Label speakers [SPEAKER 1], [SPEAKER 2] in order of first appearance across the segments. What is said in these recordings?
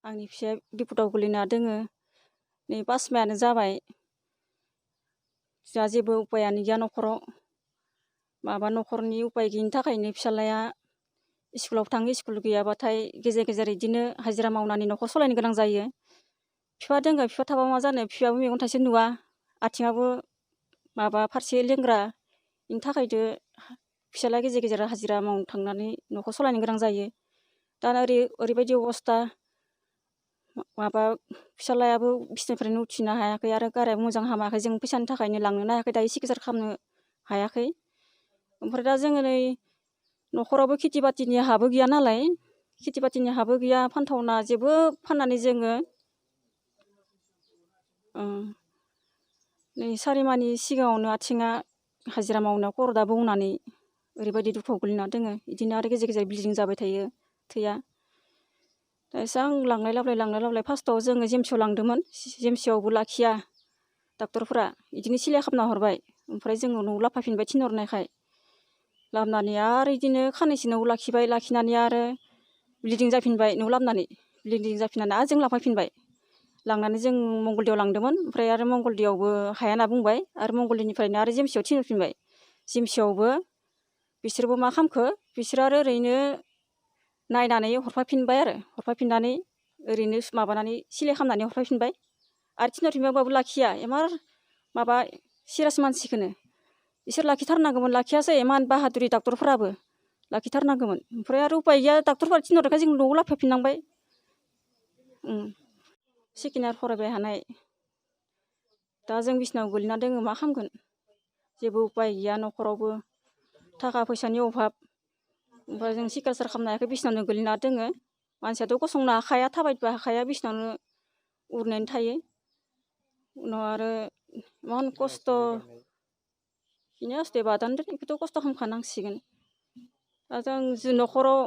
[SPEAKER 1] आंनि फिसाया बिपदाव गोलैना दोङो नै 5 मायानो जाबाय जोंहा जेबो उपायानो गैया न'खराव माबा न'खरनि उपाय गैयिनि थाखायनो फिसालाया स्कुलाव थाङो स्कुल गैयाबाथाय गेजेर गेजेर इदिनो हाजिरा मावनानै न'खर सलायनो गोनां जायो बिफा दोङो बिफा थाबा मा जानो बिफायाबो मेगन थाइसे नुवा आथिङाबो माबा फारसे लेंग्रा इनि थाखायनो फिसाला गेजेर गेजेर हाजिरा मावनो थांनानै न'खर सलायनो गोनां जायो दा ओरैबायदि अबस्था माबा फिसालायाबो बिसनानिफ्रायनो उथिनो हायाखै आरो गारायाबो मोजां हामाखै जों फैसानि थाखायनो लांनोनो हायाखै दायो सिकित्सा खालामनो हायाखै ओमफ्राय दा जोङो नै न'खरावबो खेथि बाथिनि हाबो गैया नालाय खेथि बाथिनि हाबो गैया फानथावना जेबो फाननानै जोङो नै 4 माहनि सिगाङावनो आथिङा हाजिरा मावनायाव खर'दा बौनानै ओरैबायदि दुखुआव गोलैना दोङो इदिनो आरो गेजेर गेजेर ब्लिडिं जाबाय थायो थैया दा एसां लांलाय लाबोलाय फार्स्टआव जोङो जेमसियाव लांदोंमोन जेमसियावबो लाखिया डाक्टरफोरा इदिनो सिलाय खालामना हरबाय ओमफ्राय जोङो न'आव लाबोफिनबाय थिनहरनायखाय लाबोनानै आरो इदिनो खाननैसो न'आव लाखिबाय लाखिनानै आरो ब्लिडिं जाफिनबाय न'आव लाबोनानै ब्लिडिं जाफिननानै आरो जों लांफैफिनबाय लांनानै जों मंगलदैयाव लांदोंमोन ओमफ्राय आरो मंगलदैयावबो हाया होनना बुंबाय आरो मंगलदैनिफ्रायनो आरो जेमसियाव थिनहरफिनबाय जेमसियावबो बिसोरबो मा खालामखो बिसोर आरो ओरैनो नायनानै हरफाफिननानै ओरैनो माबानानै सिलाय खालामनानै हरफाफिनबाय आरो थिनहरफिनबाबो लाखिया इमान माबा सिरियास मानसिखौनो इसोर लाखिथारनांगौमोन लाखियासै इमान बाहादुरि डाक्टरफोराबो लाखिथारनांगौमोन ओमफ्राय आरो उपाय गैया डाक्टरफोरा थिनहरनायखाय जों न'आव लाबोफिननांबाय सेकेन्ड इयार फरायबाय हानाय दा जों बिसनायाव गोलैना दोङो मा खालामगोन जेबो उपाय गैया न'खरावबो थाखा फैसानि अभाब ओमफ्राय जों सिकित्सा खालामनो हायाखै बिसनायावनो गोलैना दोङो मानसियाथ' गसंनो हाखाया थाबायनोबो हाखाया बिसनायावनो उरनानै थायो उनाव आरो इमान खस्थ' बिनो आस्थे बादानदो बेखौथ' खस्थ' खालामखानांसिगोन दा जों न'खराव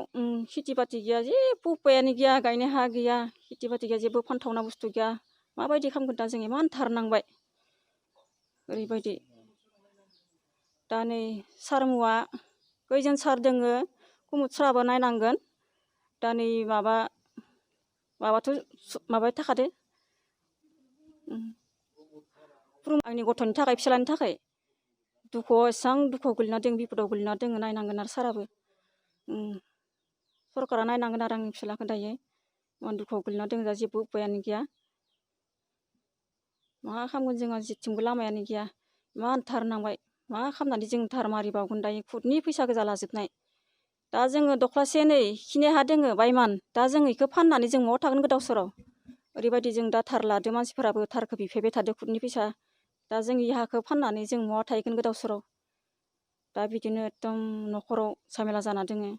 [SPEAKER 1] खेथि बाथि गैया जेबो उपायानो गैया गायनो हा गैया खेथि बाथि गैया जेबो फानथावना बुस्थु गैया माबायदि खालामगोन दा जों इमान धार ओरैबायदि दा नै सारमोआ खैजोन सार दोङो कुमुद साराबो नायनांगोन दा नै माबाथ' माबाया थाखादो आंनि गथ'नि थाखाय फिसालानि थाखाय एसां दुखुआव गोलैना दों बिपदाव गोलैना दोङो नायनांगोन आरो साराबो सरकारा नायनांगोन आरो आंनि फिसालाखौ दायो इमान दुखुआव गोलैना दोङो दा जेबो उपायानो गैया मा खालामगोन जोंहा जेथिंबो लामायानो गैया इमान धार नांबाय मा खालामनानै जों धार मारिबावगोन दायो खुदनि फैसा गोजा लाजोबनाय दा जोङो दख्लासे नै खिनि हा दोङो बायमान दा जों इखौ फाननानै जों मायाव थागोन गोदाव सोराव ओरैबायदि जों दा धार लादो मानसिफोराबो धारखौ बिफैबाय थादो खुदनि फैसा दा जों इ हाखौ फाननानै जों मायाव थाहैगोन गोदाव सोराव दा बिदिनो एकदम न'खराव झामेला जाना दोङो